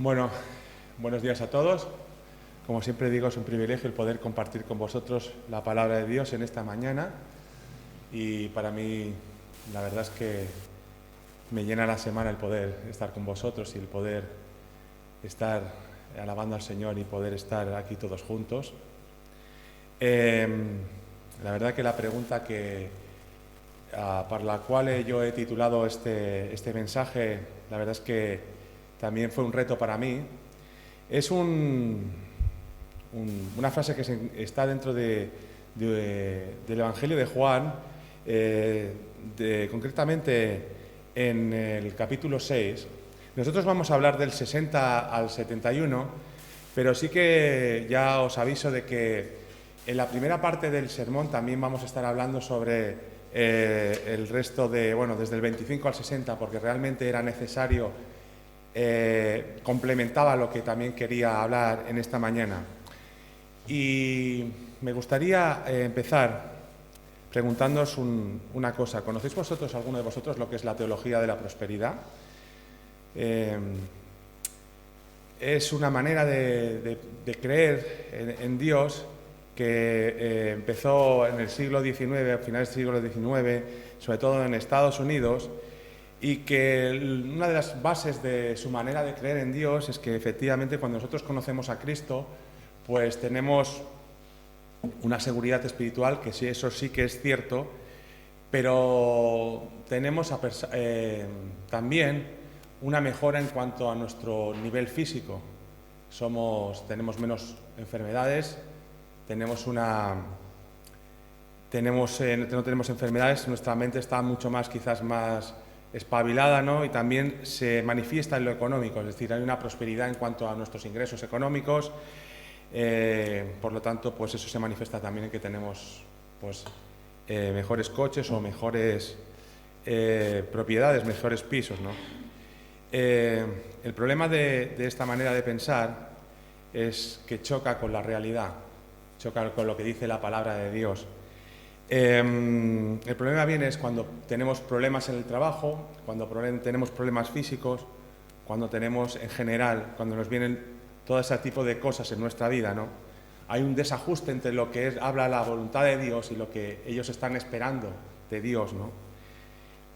Bueno, buenos días a todos. Como siempre digo, es un privilegio el poder compartir con vosotros la palabra de Dios en esta mañana y para mí la verdad es que me llena la semana el poder estar con vosotros y el poder estar alabando al Señor y poder estar aquí todos juntos. La verdad que la pregunta para la cual yo he titulado este mensaje, la verdad es que también fue un reto para mí. Es una frase que está dentro del Evangelio de Juan, concretamente en el capítulo 6. Nosotros vamos a hablar del 60 al 71, pero sí que ya os aviso de que en la primera parte del sermón también vamos a estar hablando sobre el resto desde el 25 al 60, porque realmente era necesario, complementaba lo que también quería hablar en esta mañana. Y me gustaría empezar preguntándoos una cosa. ¿Conocéis vosotros, alguno de vosotros, lo que es la teología de la prosperidad? Es una manera de creer en Dios que empezó en el siglo XIX, a finales del siglo XIX, sobre todo en Estados Unidos, y que una de las bases de su manera de creer en Dios es que efectivamente cuando nosotros conocemos a Cristo, pues tenemos una seguridad espiritual, que sí, eso sí que es cierto, pero tenemos también una mejora en cuanto a nuestro nivel físico. Tenemos menos enfermedades, no tenemos enfermedades, nuestra mente está mucho más, quizás más espabilada, ¿no? Y también se manifiesta en lo económico, es decir, hay una prosperidad en cuanto a nuestros ingresos económicos. Por lo tanto, pues eso se manifiesta también en que tenemos mejores coches o mejores propiedades, mejores pisos, ¿no? El problema de esta manera de pensar es que choca con la realidad, choca con lo que dice la palabra de Dios. El problema viene es cuando tenemos problemas en el trabajo, cuando tenemos problemas físicos, cuando tenemos en general, cuando nos vienen todo ese tipo de cosas en nuestra vida, ¿no? Hay un desajuste entre lo que habla la voluntad de Dios y lo que ellos están esperando de Dios, ¿no?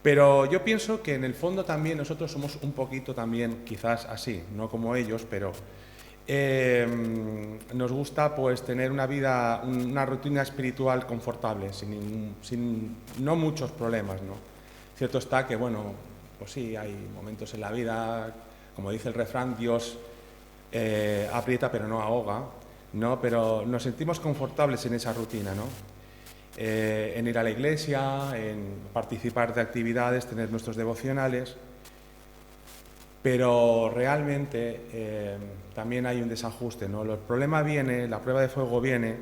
Pero yo pienso que en el fondo también nosotros somos un poquito también quizás así, no como ellos, pero nos gusta pues tener una vida, una rutina espiritual confortable, sin no muchos problemas, ¿no? Cierto está que, bueno, pues sí, hay momentos en la vida, como dice el refrán, Dios aprieta pero no ahoga, ¿no? Pero nos sentimos confortables en esa rutina, ¿no? En ir a la iglesia, en participar de actividades, tener nuestros devocionales, pero realmente también hay un desajuste, ¿no? El problema viene, la prueba de fuego viene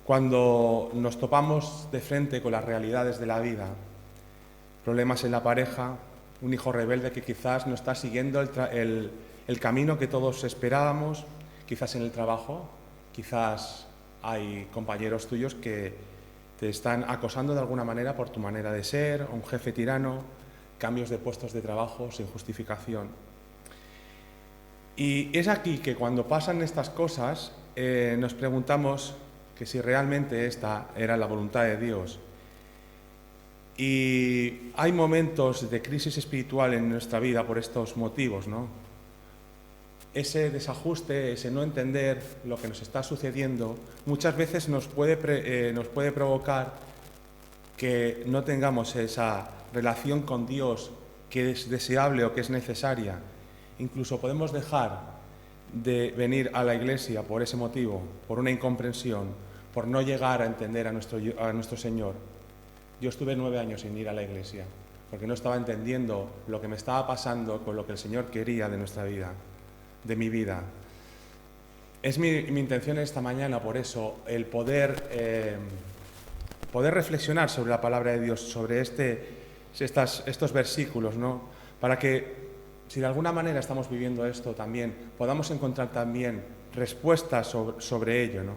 cuando nos topamos de frente con las realidades de la vida. Problemas en la pareja, un hijo rebelde que quizás no está siguiendo el camino que todos esperábamos, quizás en el trabajo, quizás hay compañeros tuyos que te están acosando de alguna manera por tu manera de ser, un jefe tirano, cambios de puestos de trabajo sin justificación. Y es aquí que cuando pasan estas cosas nos preguntamos que si realmente esta era la voluntad de Dios. Y hay momentos de crisis espiritual en nuestra vida por estos motivos, ¿no? Ese desajuste, ese no entender lo que nos está sucediendo, muchas veces nos puede provocar que no tengamos esa relación con Dios que es deseable o que es necesaria. Incluso podemos dejar de venir a la iglesia por ese motivo, por una incomprensión, por no llegar a entender a nuestro Señor. Yo estuve 9 años sin ir a la iglesia, porque no estaba entendiendo lo que me estaba pasando con lo que el Señor quería de nuestra vida, de mi vida. Es mi intención esta mañana, por eso, el poder reflexionar sobre la palabra de Dios, sobre estos versículos, ¿no? Para que, si de alguna manera estamos viviendo esto también, podamos encontrar también respuestas sobre ello, ¿no?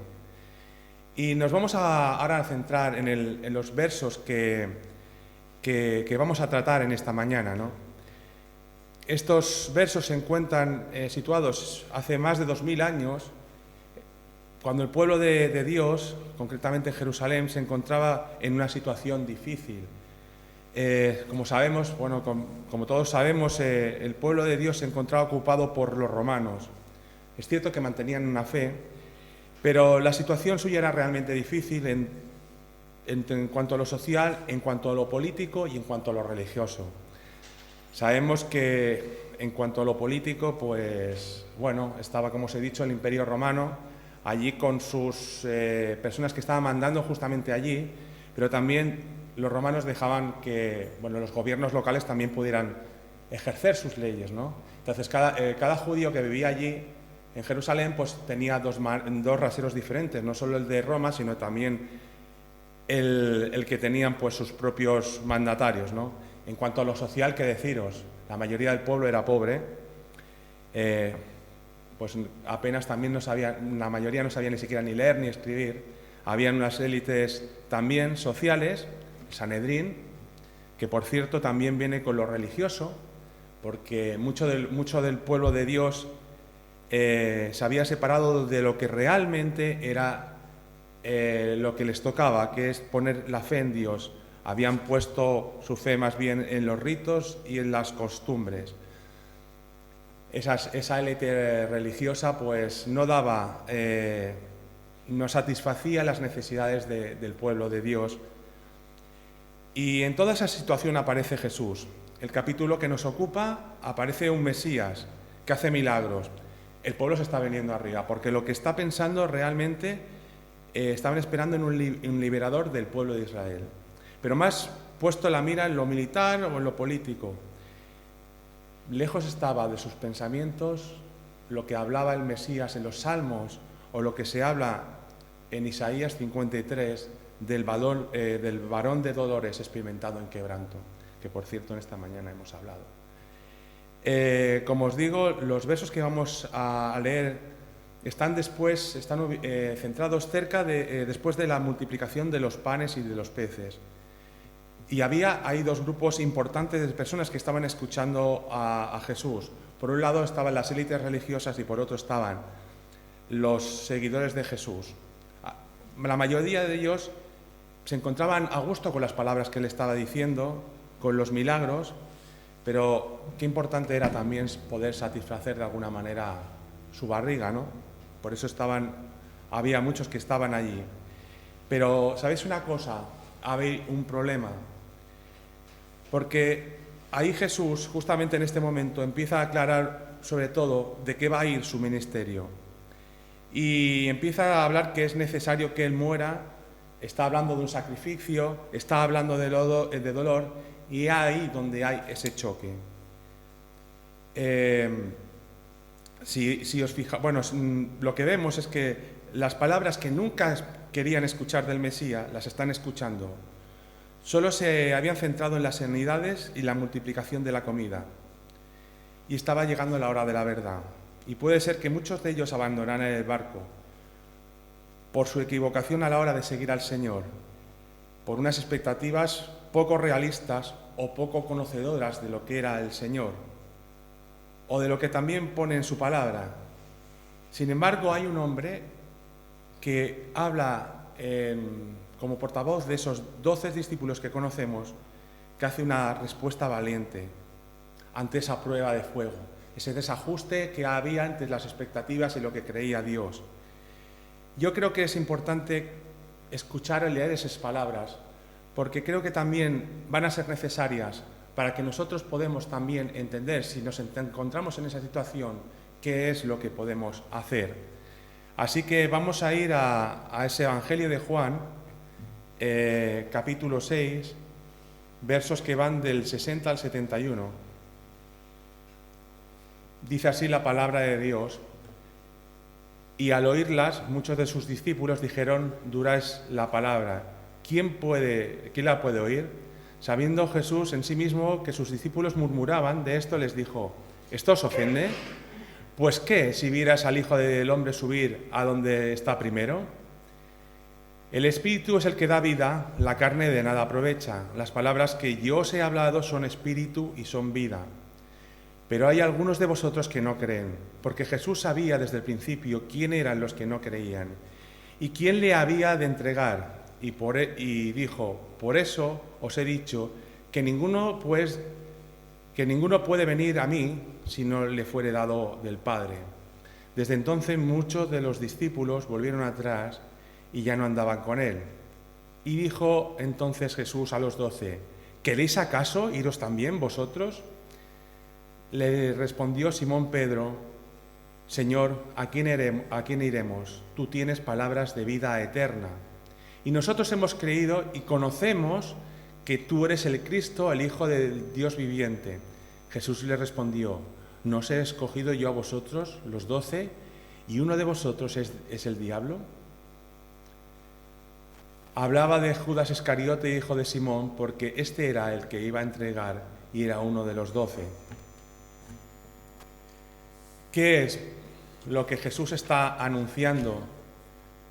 Y nos vamos ahora a centrar en los versos que vamos a tratar en esta mañana, ¿no? Estos versos se encuentran situados hace más de 2000 años, cuando el pueblo de Dios, concretamente Jerusalén, se encontraba en una situación difícil. Como sabemos, como todos sabemos, el pueblo de Dios se encontraba ocupado por los romanos. Es cierto que mantenían una fe, pero la situación suya era realmente difícil en cuanto a lo social, en cuanto a lo político y en cuanto a lo religioso. Sabemos que en cuanto a lo político, estaba, como os he dicho, el Imperio Romano, allí con sus personas que estaban mandando justamente allí, pero también los romanos dejaban que los gobiernos locales también pudieran ejercer sus leyes, ¿no? Entonces, cada judío que vivía allí, en Jerusalén, pues tenía dos raseros diferentes, no solo el de Roma, sino también el que tenían pues sus propios mandatarios, ¿no? En cuanto a lo social, ¿qué deciros? La mayoría del pueblo era pobre, pues apenas también la mayoría no sabía ni siquiera ni leer ni escribir. Habían unas élites también sociales, el Sanedrín, que por cierto también viene con lo religioso, porque mucho del pueblo de Dios se había separado de lo que realmente era lo que les tocaba, que es poner la fe en Dios. Habían puesto su fe más bien en los ritos y en las costumbres. Esa élite religiosa pues no satisfacía las necesidades del pueblo de Dios. Y en toda esa situación aparece Jesús. El capítulo que nos ocupa aparece un Mesías que hace milagros. El pueblo se está viniendo arriba, porque lo que está pensando realmente, estaban esperando en un liberador del pueblo de Israel. Pero más puesto la mira en lo militar o en lo político. Lejos estaba de sus pensamientos lo que hablaba el Mesías en los Salmos o lo que se habla en Isaías 53 del varón de dolores experimentado en quebranto, que por cierto en esta mañana hemos hablado. Como os digo, los versos que vamos a leer están centrados después de la multiplicación de los panes y de los peces. Y hay dos grupos importantes de personas que estaban escuchando a Jesús. Por un lado estaban las élites religiosas y por otro estaban los seguidores de Jesús. La mayoría de ellos se encontraban a gusto con las palabras que él estaba diciendo, con los milagros, pero qué importante era también poder satisfacer de alguna manera su barriga, ¿no? Por eso había muchos que estaban allí. Pero, ¿sabéis una cosa? Había un problema. Porque ahí Jesús, justamente en este momento, empieza a aclarar sobre todo de qué va a ir su ministerio. Y empieza a hablar que es necesario que Él muera, está hablando de un sacrificio, está hablando de dolor, y es ahí donde hay ese choque. Si os fijáis, lo que vemos es que las palabras que nunca querían escuchar del Mesías, las están escuchando. Solo se habían centrado en las sanidades y la multiplicación de la comida. Y estaba llegando la hora de la verdad. Y puede ser que muchos de ellos abandonaran el barco por su equivocación a la hora de seguir al Señor, por unas expectativas poco realistas o poco conocedoras de lo que era el Señor, o de lo que también pone en su palabra. Sin embargo, hay un hombre que habla como portavoz de esos 12 discípulos que conocemos, que hace una respuesta valiente ante esa prueba de fuego, ese desajuste que había entre las expectativas y lo que creía Dios. Yo creo que es importante escuchar y leer esas palabras, porque creo que también van a ser necesarias para que nosotros podamos también entender, si nos encontramos en esa situación, qué es lo que podemos hacer. Así que vamos a ir a ese Evangelio de Juan, capítulo 6, versos que van del 60 al 71. Dice así la palabra de Dios: y al oírlas, muchos de sus discípulos dijeron: dura es la palabra, ¿quién la puede oír? Sabiendo Jesús en sí mismo que sus discípulos murmuraban de esto, les dijo: ¿esto os ofende? Pues ¿qué si vieras al Hijo del Hombre subir a donde está primero? El Espíritu es el que da vida, la carne de nada aprovecha. Las palabras que yo os he hablado son espíritu y son vida. Pero hay algunos de vosotros que no creen, porque Jesús sabía desde el principio quién eran los que no creían y quién le había de entregar. Y dijo, por eso os he dicho que ninguno puede venir a mí si no le fuere dado del Padre. Desde entonces muchos de los discípulos volvieron atrás y ya no andaban con él. Y dijo entonces Jesús a los 12, ¿queréis acaso iros también vosotros? Le respondió Simón Pedro, Señor, ¿a quién iremos? Tú tienes palabras de vida eterna. Y nosotros hemos creído y conocemos que tú eres el Cristo, el Hijo del Dios viviente. Jesús le respondió, ¿no os he escogido yo a vosotros, los 12, y uno de vosotros es el diablo? Hablaba de Judas Iscariote, hijo de Simón, porque este era el que iba a entregar y era uno de los 12. ¿Qué es lo que Jesús está anunciando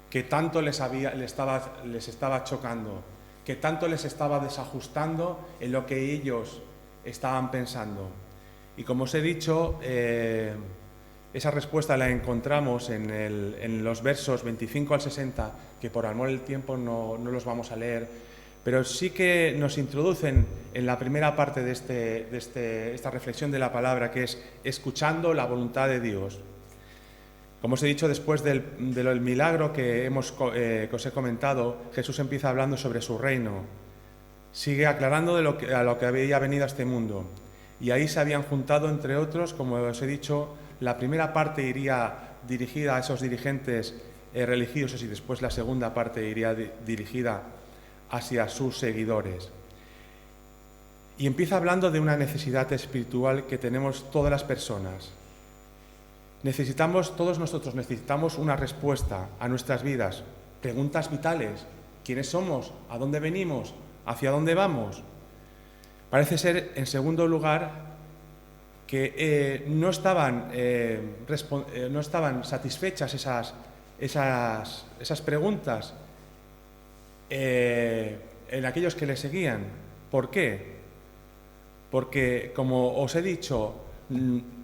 que tanto les estaba chocando, que tanto les estaba desajustando en lo que ellos estaban pensando? Y como os he dicho, esa respuesta la encontramos en los versos 25 al 60, que por amor del tiempo no los vamos a leer, pero sí que nos introducen en la primera parte de esta reflexión de la palabra, que es escuchando la voluntad de Dios. Como os he dicho, después del milagro que os he comentado, Jesús empieza hablando sobre su reino. Sigue aclarando a lo que había venido a este mundo. Y ahí se habían juntado, entre otros, como os he dicho, la primera parte iría dirigida a esos dirigentes religiosos y después la segunda parte iría dirigida hacia sus seguidores. Y empieza hablando de una necesidad espiritual que tenemos todas las personas. Todos nosotros necesitamos una respuesta a nuestras vidas, preguntas vitales. ¿Quiénes somos? ¿A dónde venimos? ¿Hacia dónde vamos? Parece ser, en segundo lugar, que no estaban satisfechas esas preguntas en aquellos que le seguían. ¿Por qué? Porque, como os he dicho,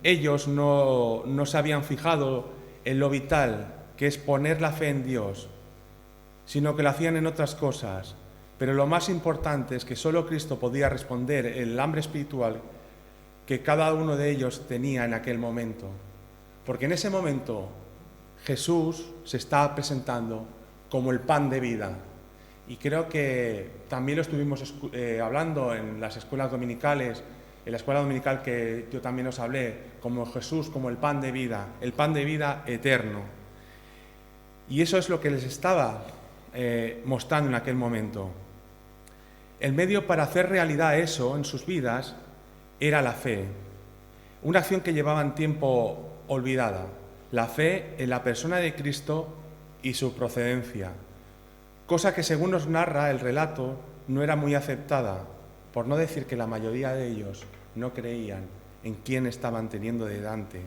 ellos no se habían fijado en lo vital, que es poner la fe en Dios, sino que lo hacían en otras cosas. Pero lo más importante es que solo Cristo podía responder el hambre espiritual que cada uno de ellos tenía en aquel momento. Porque en ese momento Jesús se estaba presentando como el pan de vida. Y creo que también lo estuvimos hablando en las escuelas dominicales, en la escuela dominical que yo también os hablé, como Jesús, como el pan de vida eterno. Y eso es lo que les estaba mostrando en aquel momento. El medio para hacer realidad eso en sus vidas era la fe, una acción que llevaban tiempo olvidada, la fe en la persona de Cristo y su procedencia, cosa que según nos narra el relato no era muy aceptada, por no decir que la mayoría de ellos no creían en quién estaban teniendo delante.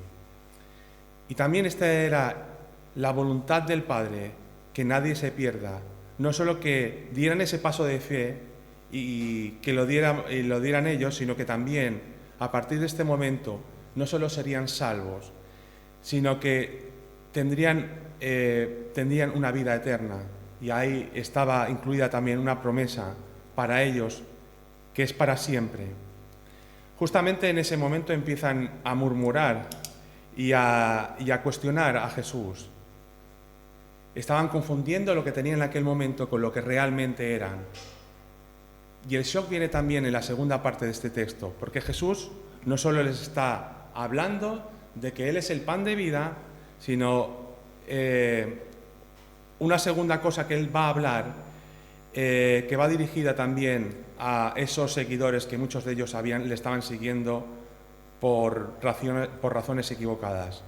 Y también esta era la voluntad del Padre, que nadie se pierda, no solo que dieran ese paso de fe y que lo dieran ellos, sino que también a partir de este momento no solo serían salvos, sino que tendrían una vida eterna. Y ahí estaba incluida también una promesa para ellos que es para siempre. Justamente en ese momento empiezan a murmurar y a cuestionar a Jesús. Estaban confundiendo lo que tenían en aquel momento con lo que realmente eran. Y el shock viene también en la segunda parte de este texto, porque Jesús no solo les está hablando de que Él es el pan de vida, sino una segunda cosa que Él va a hablar, que va dirigida también a esos seguidores que muchos de ellos le estaban siguiendo por razones equivocadas.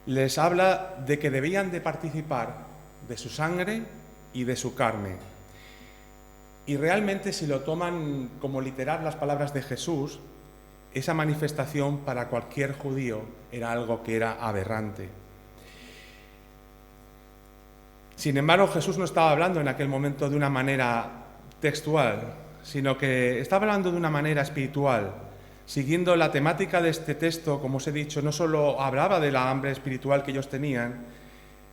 Les habla de que debían de participar de su sangre y de su carne. Y realmente, si lo toman como literal las palabras de Jesús, esa manifestación para cualquier judío era algo que era aberrante. Sin embargo, Jesús no estaba hablando en aquel momento de una manera textual, sino que estaba hablando de una manera espiritual, Siguiendo la temática de este texto, como os he dicho, no solo hablaba de la hambre espiritual que ellos tenían,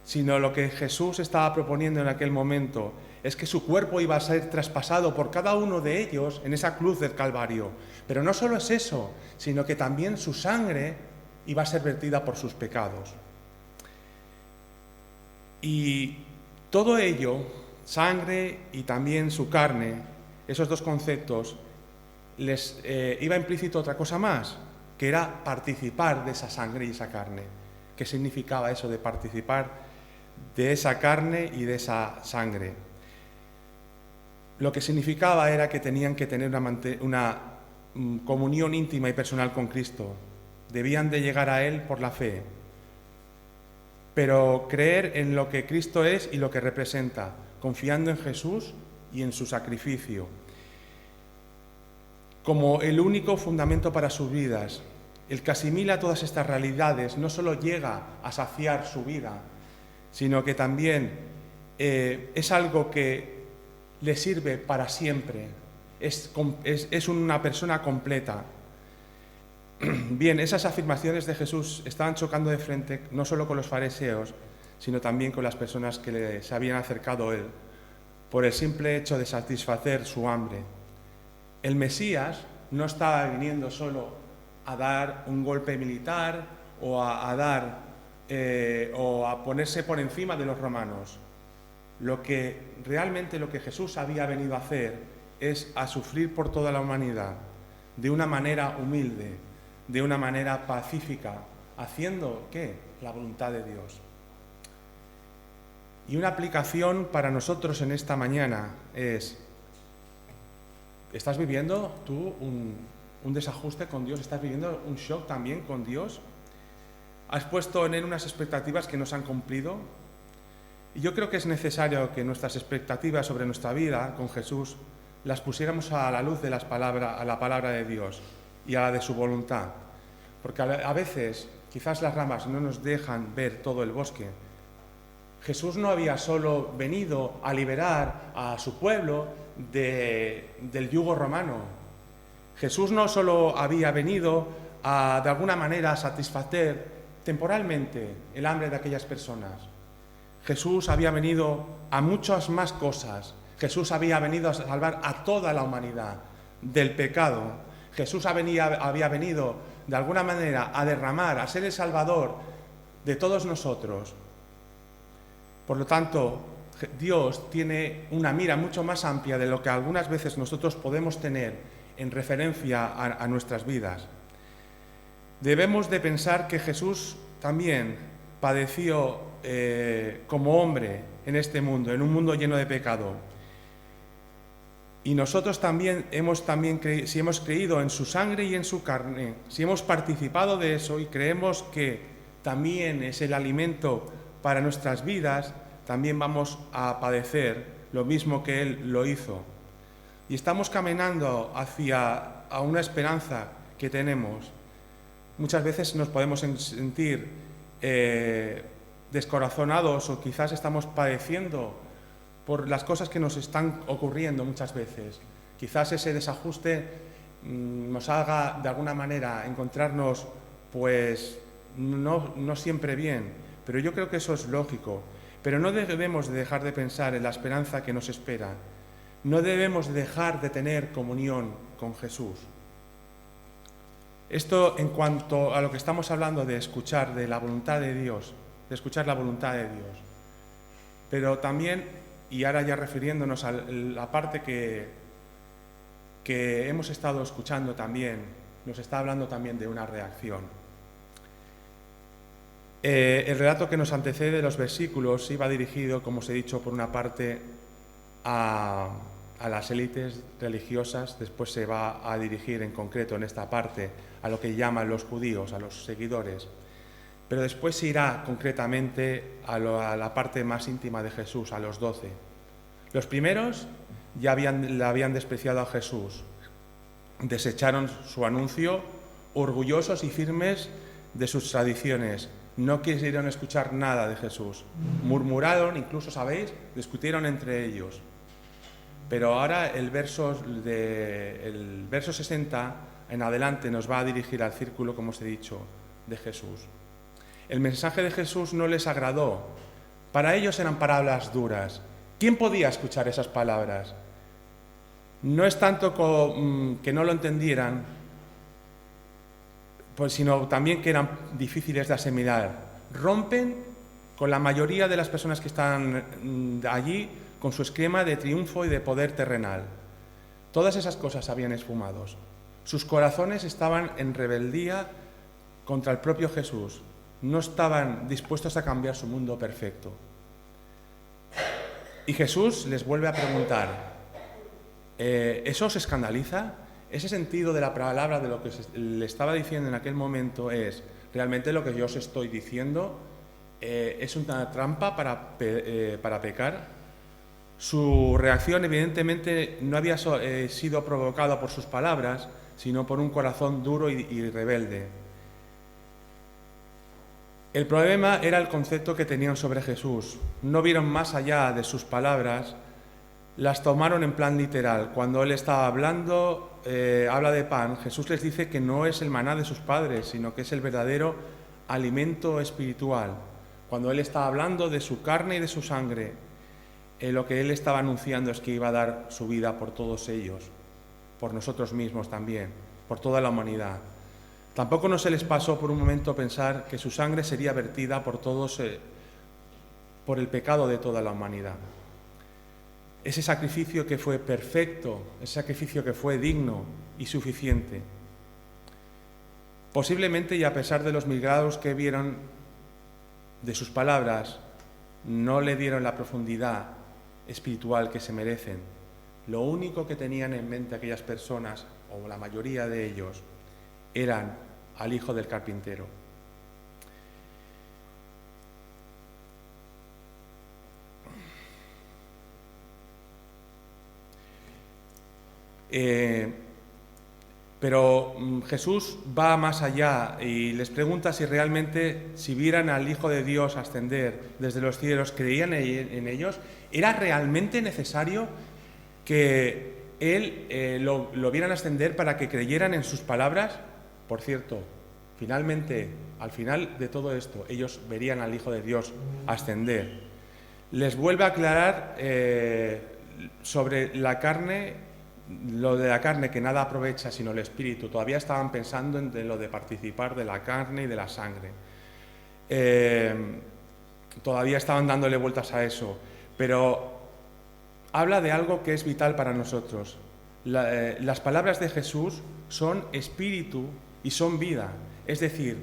sino lo que Jesús estaba proponiendo en aquel momento es que su cuerpo iba a ser traspasado por cada uno de ellos en esa cruz del Calvario. Pero no solo es eso, sino que también su sangre iba a ser vertida por sus pecados. Y todo ello, sangre y también su carne, esos dos conceptos, les iba implícito otra cosa más, que era participar de esa sangre y esa carne. ¿Qué significaba eso de participar de esa carne y de esa sangre? Lo que significaba era que tenían que tener una comunión íntima y personal con Cristo. Debían de llegar a Él por la fe, pero creer en lo que Cristo es y lo que representa, confiando en Jesús y en su sacrificio, como el único fundamento para sus vidas. El que asimila todas estas realidades no solo llega a saciar su vida, sino que también es algo que le sirve para siempre. Es una persona completa. Bien, esas afirmaciones de Jesús estaban chocando de frente no solo con los fariseos, sino también con las personas que se habían acercado a Él, por el simple hecho de satisfacer su hambre. El Mesías no estaba viniendo solo a dar un golpe militar o o a ponerse por encima de los romanos. Realmente lo que Jesús había venido a hacer es a sufrir por toda la humanidad, de una manera humilde, de una manera pacífica, haciendo, ¿qué? La voluntad de Dios. Y una aplicación para nosotros en esta mañana es: ¿estás viviendo tú un desajuste con Dios? ¿Estás viviendo un shock también con Dios? ¿Has puesto en Él unas expectativas que no se han cumplido? Y yo creo que es necesario que nuestras expectativas sobre nuestra vida con Jesús las pusiéramos a la luz de a la palabra de Dios y a la de su voluntad. Porque a veces quizás las ramas no nos dejan ver todo el bosque. Jesús no había solo venido a liberar a su pueblo del yugo romano. Jesús no solo había venido de alguna manera a satisfacer temporalmente el hambre de aquellas personas. Jesús había venido a muchas más cosas. Jesús había venido a salvar a toda la humanidad del pecado. Jesús había venido de alguna manera a derramar, a ser el Salvador de todos nosotros. Por lo tanto, Dios tiene una mira mucho más amplia de lo que algunas veces nosotros podemos tener en referencia a nuestras vidas. Debemos de pensar que Jesús también padeció como hombre en este mundo, en un mundo lleno de pecado. Y nosotros también si hemos creído en su sangre y en su carne, si hemos participado de eso y creemos que también es el alimento para nuestras vidas, también vamos a padecer lo mismo que Él lo hizo. Y estamos caminando hacia una esperanza que tenemos. Muchas veces nos podemos sentir descorazonados o quizás estamos padeciendo por las cosas que nos están ocurriendo muchas veces. Quizás ese desajuste nos haga de alguna manera encontrarnos pues no siempre bien, pero yo creo que eso es lógico. Pero no debemos de dejar de pensar en la esperanza que nos espera. No debemos de dejar de tener comunión con Jesús. Esto en cuanto a lo que estamos hablando de escuchar de la voluntad de Dios, de escuchar la voluntad de Dios. Pero también, y ahora ya refiriéndonos a la parte que hemos estado escuchando también, nos está hablando también de una reacción. El relato que nos antecede de los versículos iba dirigido, como os he dicho, por una parte a las élites religiosas, después se va a dirigir en concreto en esta parte a lo que llaman los judíos, a los seguidores, pero después se irá concretamente a la parte más íntima de Jesús, a los 12. Los primeros ya le habían despreciado a Jesús, desecharon su anuncio, orgullosos y firmes de sus tradiciones. No quisieron escuchar nada de Jesús. Murmuraron, incluso, ¿sabéis? Discutieron entre ellos. Pero ahora el verso 60, en adelante nos va a dirigir al círculo, como os he dicho, de Jesús. El mensaje de Jesús no les agradó. Para ellos eran palabras duras. ¿Quién podía escuchar esas palabras? No es tanto que no lo entendieran, pues, sino también que eran difíciles de asimilar. Rompen con la mayoría de las personas que están allí con su esquema de triunfo y de poder terrenal. Todas esas cosas habían esfumado. Sus corazones estaban en rebeldía contra el propio Jesús. No estaban dispuestos a cambiar su mundo perfecto. Y Jesús les vuelve a preguntar, ¿eso os escandaliza? Ese sentido de la palabra, de lo que le estaba diciendo en aquel momento es, ¿realmente lo que yo os estoy diciendo es una trampa para pecar? Su reacción evidentemente no había sido provocada por sus palabras, sino por un corazón duro y rebelde. El problema era el concepto que tenían sobre Jesús. No vieron más allá de sus palabras, las tomaron en plan literal. Cuando Él estaba hablando, habla de pan, Jesús les dice que no es el maná de sus padres, sino que es el verdadero alimento espiritual. Cuando Él estaba hablando de su carne y de su sangre, lo que Él estaba anunciando es que iba a dar su vida por todos ellos, por nosotros mismos también, por toda la humanidad. Tampoco no se les pasó por un momento pensar que su sangre sería vertida por todos, por el pecado de toda la humanidad. Ese sacrificio que fue perfecto, ese sacrificio que fue digno y suficiente. Posiblemente, y a pesar de los milagros que vieron de sus palabras, no le dieron la profundidad espiritual que se merecen. Lo único que tenían en mente aquellas personas, o la mayoría de ellos, eran al hijo del carpintero. Pero Jesús va más allá y les pregunta si vieran al Hijo de Dios ascender desde los cielos, ¿creían en ellos? ¿Era realmente necesario que Él lo vieran ascender para que creyeran en sus palabras? Por cierto, al final de todo esto, ellos verían al Hijo de Dios ascender. Les vuelve a aclarar sobre la carne, lo de la carne que nada aprovecha sino el espíritu. Todavía estaban pensando en lo de participar de la carne y de la sangre. Todavía estaban dándole vueltas a eso. Pero habla de algo que es vital para nosotros. Las palabras de Jesús son espíritu y son vida. Es decir,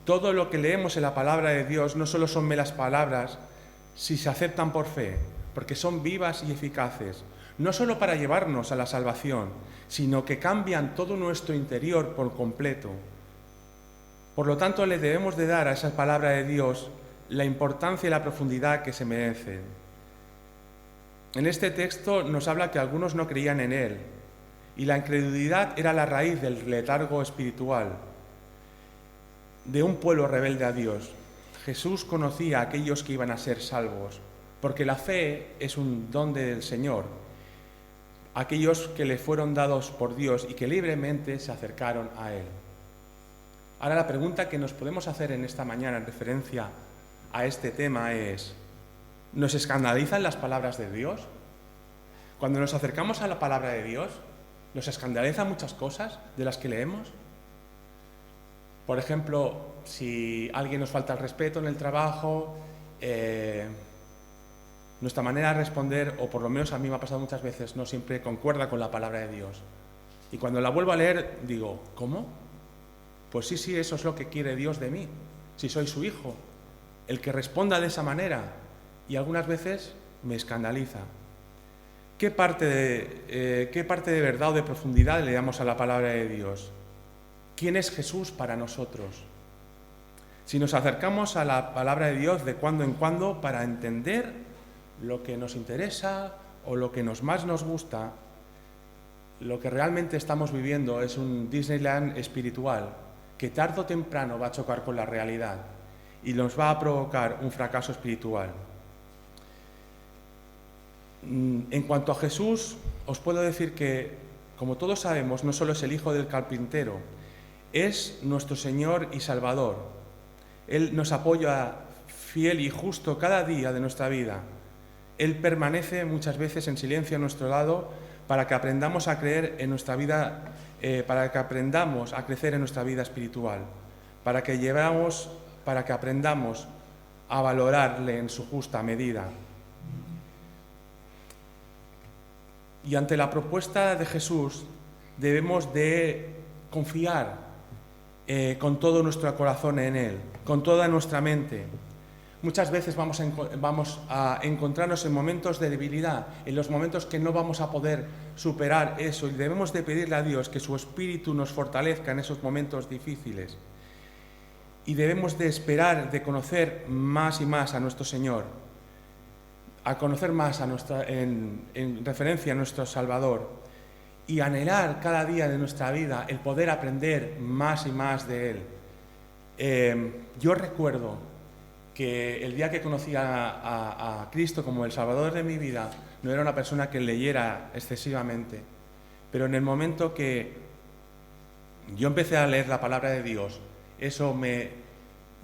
todo lo que leemos en la palabra de Dios no solo son meras palabras si se aceptan por fe, porque son vivas y eficaces, no solo para llevarnos a la salvación, sino que cambian todo nuestro interior por completo. Por lo tanto, le debemos de dar a esa palabra de Dios la importancia y la profundidad que se merecen. En este texto nos habla que algunos no creían en Él, y la incredulidad era la raíz del letargo espiritual de un pueblo rebelde a Dios. Jesús conocía a aquellos que iban a ser salvos, porque la fe es un don del Señor, aquellos que le fueron dados por Dios y que libremente se acercaron a Él. Ahora la pregunta que nos podemos hacer en esta mañana en referencia a este tema es, ¿nos escandalizan las palabras de Dios? Cuando nos acercamos a la palabra de Dios, ¿nos escandalizan muchas cosas de las que leemos? Por ejemplo, si alguien nos falta el respeto en el trabajo, nuestra manera de responder, o por lo menos a mí me ha pasado muchas veces, no siempre concuerda con la palabra de Dios. Y cuando la vuelvo a leer, digo, ¿cómo? Pues sí, eso es lo que quiere Dios de mí, si soy su hijo, el que responda de esa manera. Y algunas veces me escandaliza. ¿Qué parte de verdad o de profundidad le damos a la palabra de Dios? ¿Quién es Jesús para nosotros? Si nos acercamos a la palabra de Dios de cuando en cuando para entender lo que nos interesa o lo que más nos gusta, lo que realmente estamos viviendo es un Disneyland espiritual que tarde o temprano va a chocar con la realidad y nos va a provocar un fracaso espiritual. En cuanto a Jesús, os puedo decir que como todos sabemos, no solo es el hijo del carpintero, es nuestro Señor y Salvador. Él nos apoya fiel y justo cada día de nuestra vida. Él permanece muchas veces en silencio a nuestro lado para que aprendamos a creer en nuestra vida, para que aprendamos a crecer en nuestra vida espiritual, para que aprendamos a valorarle en su justa medida. Y ante la propuesta de Jesús debemos de confiar con todo nuestro corazón en Él, con toda nuestra mente. Muchas veces vamos a encontrarnos en momentos de debilidad, en los momentos que no vamos a poder superar eso, y debemos de pedirle a Dios que su Espíritu nos fortalezca en esos momentos difíciles. Y debemos de esperar, de conocer más y más a nuestro Señor, a conocer más en referencia a nuestro Salvador, y anhelar cada día de nuestra vida el poder aprender más y más de Él. Yo recuerdo que el día que conocí a Cristo como el Salvador de mi vida, no era una persona que leyera excesivamente, pero en el momento que yo empecé a leer la palabra de Dios, eso me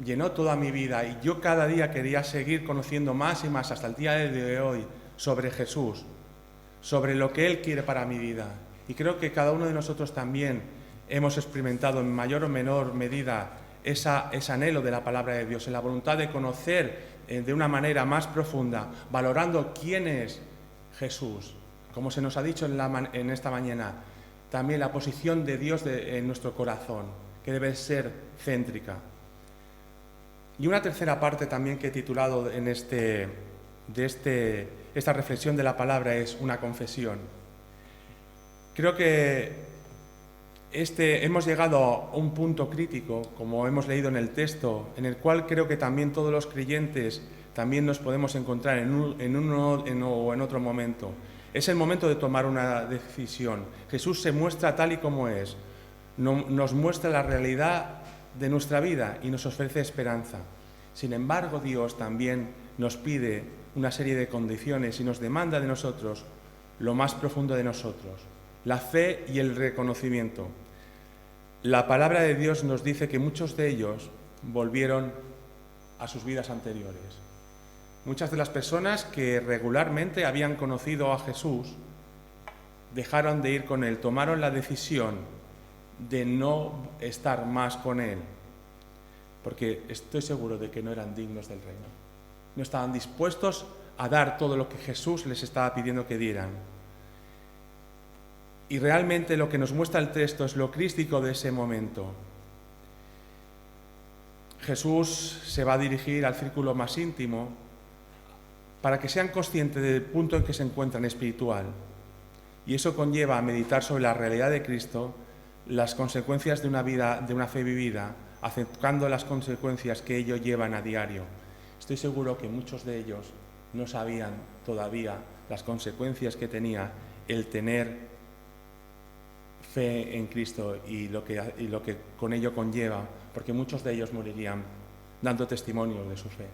llenó toda mi vida, y yo cada día quería seguir conociendo más y más hasta el día de hoy sobre Jesús, sobre lo que Él quiere para mi vida. Y creo que cada uno de nosotros también hemos experimentado en mayor o menor medida ese anhelo de la palabra de Dios, en la voluntad de conocer de una manera más profunda, valorando quién es Jesús. Como se nos ha dicho en esta mañana, también la posición de Dios en nuestro corazón, que debe ser céntrica. Y una tercera parte también que he titulado en esta reflexión de la palabra es una confesión. Creo que hemos llegado a un punto crítico, como hemos leído en el texto, en el cual creo que también todos los creyentes también nos podemos encontrar en uno o en otro momento. Es el momento de tomar una decisión. Jesús se muestra tal y como es, nos muestra la realidad de nuestra vida y nos ofrece esperanza. Sin embargo, Dios también nos pide una serie de condiciones y nos demanda de nosotros lo más profundo de nosotros, la fe y el reconocimiento. La palabra de Dios nos dice que muchos de ellos volvieron a sus vidas anteriores. Muchas de las personas que regularmente habían conocido a Jesús dejaron de ir con Él, tomaron la decisión de no estar más con Él, porque estoy seguro de que no eran dignos del reino. No estaban dispuestos a dar todo lo que Jesús les estaba pidiendo que dieran. Y realmente lo que nos muestra el texto es lo crístico de ese momento. Jesús se va a dirigir al círculo más íntimo para que sean conscientes del punto en que se encuentran espiritual. Y eso conlleva a meditar sobre la realidad de Cristo, las consecuencias de una vida, de una fe vivida, aceptando las consecuencias que ello llevan a diario. Estoy seguro que muchos de ellos no sabían todavía las consecuencias que tenía el tener fe en Cristo y lo que con ello conlleva, porque muchos de ellos morirían dando testimonio de su fe.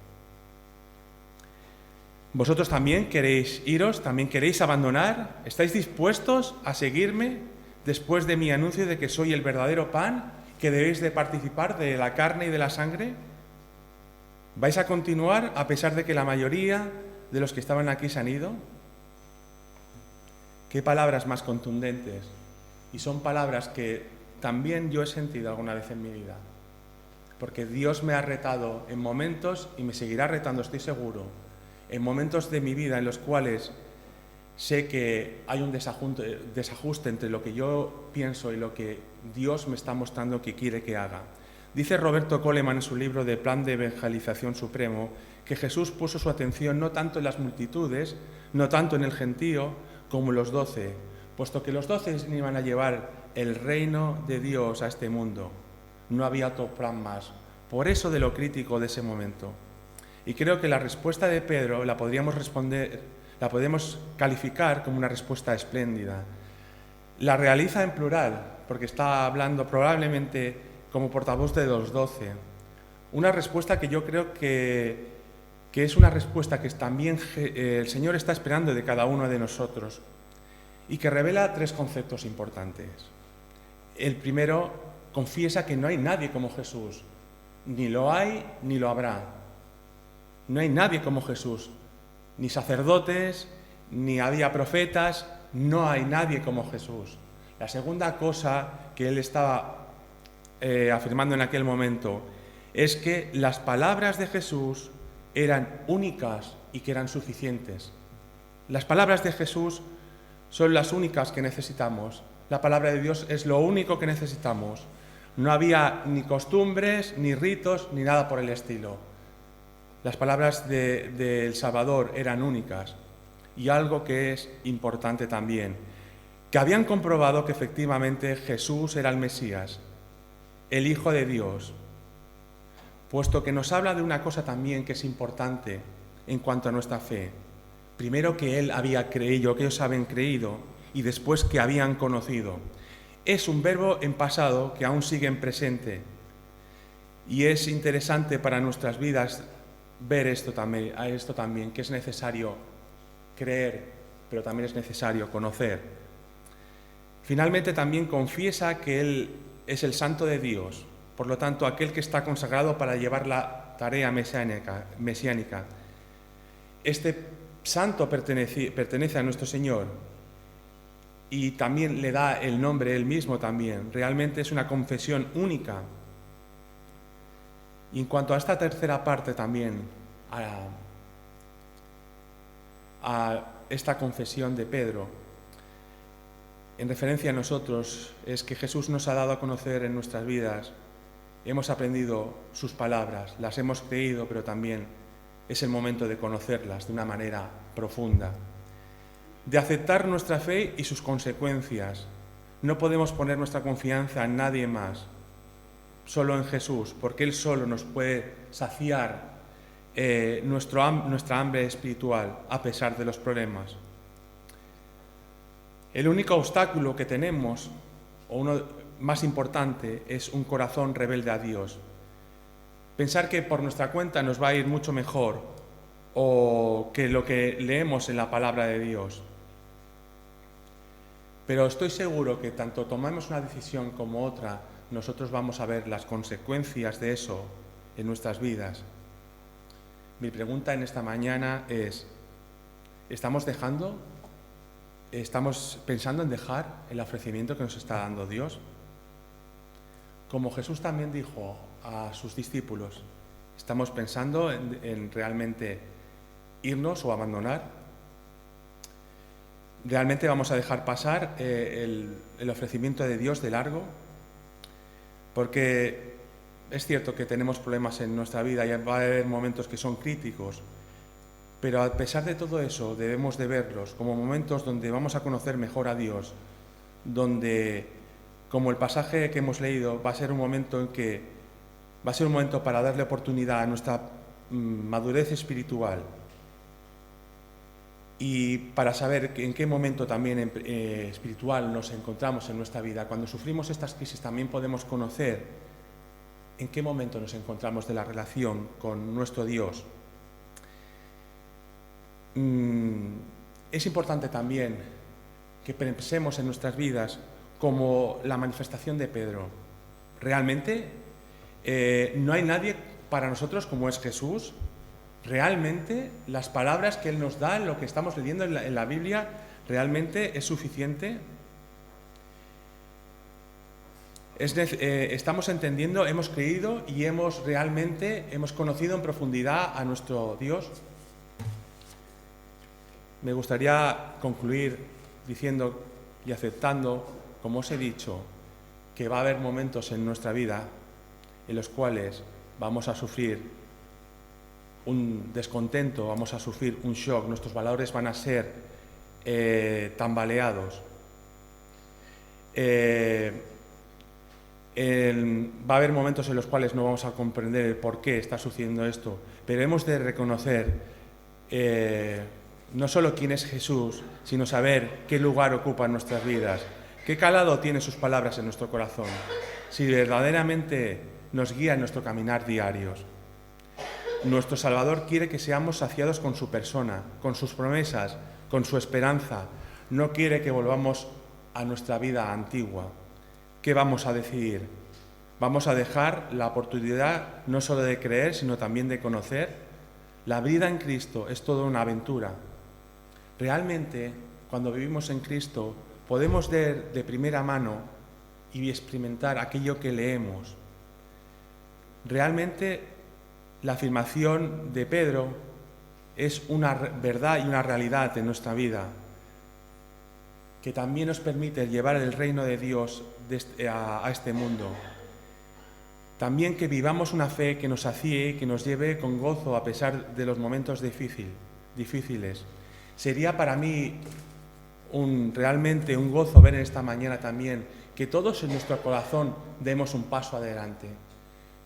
¿Vosotros también queréis iros? ¿También queréis abandonar? ¿Estáis dispuestos a seguirme después de mi anuncio de que soy el verdadero pan, que debéis de participar de la carne y de la sangre? ¿Vais a continuar a pesar de que la mayoría de los que estaban aquí se han ido? ¿Qué palabras más contundentes? Y son palabras que también yo he sentido alguna vez en mi vida, porque Dios me ha retado en momentos y me seguirá retando, estoy seguro, en momentos de mi vida en los cuales sé que hay un desajuste entre lo que yo pienso y lo que Dios me está mostrando que quiere que haga. Dice Roberto Coleman en su libro de Plan de Evangelización Supremo que Jesús puso su atención no tanto en las multitudes, no tanto en el gentío, como en los 12, puesto que los 12 iban a llevar el reino de Dios a este mundo. No había otro plan más. Por eso de lo crítico de ese momento. Y creo que la respuesta de Pedro la podemos calificar como una respuesta espléndida. La realiza en plural, porque está hablando probablemente como portavoz de los 12. Una respuesta que yo creo que es una respuesta que también el Señor está esperando de cada uno de nosotros. y que revela 3 conceptos importantes. El primero, confiesa que no hay nadie como Jesús, ni lo hay ni lo habrá. No hay nadie como Jesús, ni sacerdotes, ni había profetas, no hay nadie como Jesús. La segunda cosa que él estaba afirmando en aquel momento es que las palabras de Jesús eran únicas y que eran suficientes. Las palabras de Jesús son las únicas que necesitamos. La palabra de Dios es lo único que necesitamos. No había ni costumbres, ni ritos, ni nada por el estilo. Las palabras del Salvador eran únicas. Y algo que es importante también, que habían comprobado que efectivamente Jesús era el Mesías, el Hijo de Dios, puesto que nos habla de una cosa también que es importante en cuanto a nuestra fe. Primero, que él había creído, que ellos habían creído, y después que habían conocido. Es un verbo en pasado que aún sigue en presente. Y es interesante para nuestras vidas ver esto también, que es necesario creer, pero también es necesario conocer. Finalmente también confiesa que él es el Santo de Dios, por lo tanto aquel que está consagrado para llevar la tarea mesiánica. Este santo pertenece a nuestro Señor y también le da el nombre él mismo también. Realmente es una confesión única. Y en cuanto a esta tercera parte también, a esta confesión de Pedro, en referencia a nosotros, es que Jesús nos ha dado a conocer en nuestras vidas, hemos aprendido sus palabras, las hemos creído, pero también es el momento de conocerlas de una manera profunda, de aceptar nuestra fe y sus consecuencias. No podemos poner nuestra confianza en nadie más, solo en Jesús, porque Él solo nos puede saciar nuestra hambre espiritual a pesar de los problemas. El único obstáculo que tenemos, o uno más importante, es un corazón rebelde a Dios. Pensar que por nuestra cuenta nos va a ir mucho mejor o que lo que leemos en la palabra de Dios. Pero estoy seguro que tanto tomamos una decisión como otra, nosotros vamos a ver las consecuencias de eso en nuestras vidas. Mi pregunta en esta mañana es, ¿estamos pensando en dejar el ofrecimiento que nos está dando Dios? Como Jesús también dijo a sus discípulos, ¿estamos pensando en realmente irnos o abandonar? ¿Realmente vamos a dejar pasar el ofrecimiento de Dios de largo? Porque es cierto que tenemos problemas en nuestra vida y va a haber momentos que son críticos, pero a pesar de todo eso debemos de verlos como momentos donde vamos a conocer mejor a Dios, donde, como el pasaje que hemos leído, va a ser un momento para darle oportunidad a nuestra madurez espiritual y para saber en qué momento también espiritual nos encontramos en nuestra vida. Cuando sufrimos estas crisis también podemos conocer en qué momento nos encontramos de la relación con nuestro Dios. Es importante también que pensemos en nuestras vidas como la manifestación de Pedro. Realmente no hay nadie para nosotros como es Jesús. Realmente las palabras que Él nos da, lo que estamos leyendo en la Biblia, realmente es suficiente. Estamos entendiendo, hemos creído y hemos conocido en profundidad a nuestro Dios. Me gustaría concluir diciendo y aceptando, como os he dicho, que va a haber momentos en nuestra vida en los cuales vamos a sufrir un descontento, vamos a sufrir un shock, nuestros valores van a ser tambaleados. Va a haber momentos en los cuales no vamos a comprender el por qué está sucediendo esto, pero hemos de reconocer no solo quién es Jesús, sino saber qué lugar ocupa en nuestras vidas, qué calado tiene sus palabras en nuestro corazón, si verdaderamente nos guía en nuestro caminar diarios. Nuestro Salvador quiere que seamos saciados con su persona, con sus promesas, con su esperanza. no quiere que volvamos a nuestra vida antigua. ¿Qué vamos a decidir? ¿Vamos a dejar la oportunidad no solo de creer, sino también de conocer? La vida en Cristo es toda una aventura. Realmente, cuando vivimos en Cristo, podemos ver de primera mano y experimentar aquello que leemos. Realmente, la afirmación de Pedro es una verdad y una realidad en nuestra vida, que también nos permite llevar el reino de Dios a este mundo. También que vivamos una fe que nos sacie y que nos lleve con gozo a pesar de los momentos difíciles. Sería para mí realmente un gozo ver en esta mañana también que todos en nuestro corazón demos un paso adelante.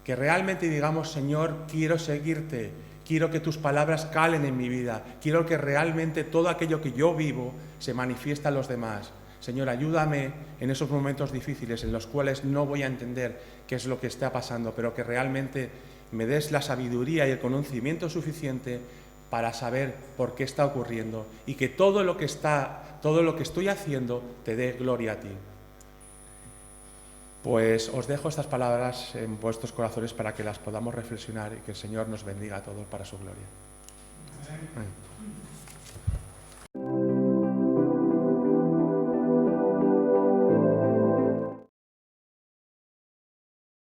Que realmente digamos, Señor, quiero seguirte, quiero que tus palabras calen en mi vida, quiero que realmente todo aquello que yo vivo se manifieste a los demás. Señor, ayúdame en esos momentos difíciles en los cuales no voy a entender qué es lo que está pasando, pero que realmente me des la sabiduría y el conocimiento suficiente para saber por qué está ocurriendo y que todo lo que estoy haciendo te dé gloria a ti. Pues os dejo estas palabras en vuestros corazones para que las podamos reflexionar y que el Señor nos bendiga a todos para su gloria. Amén.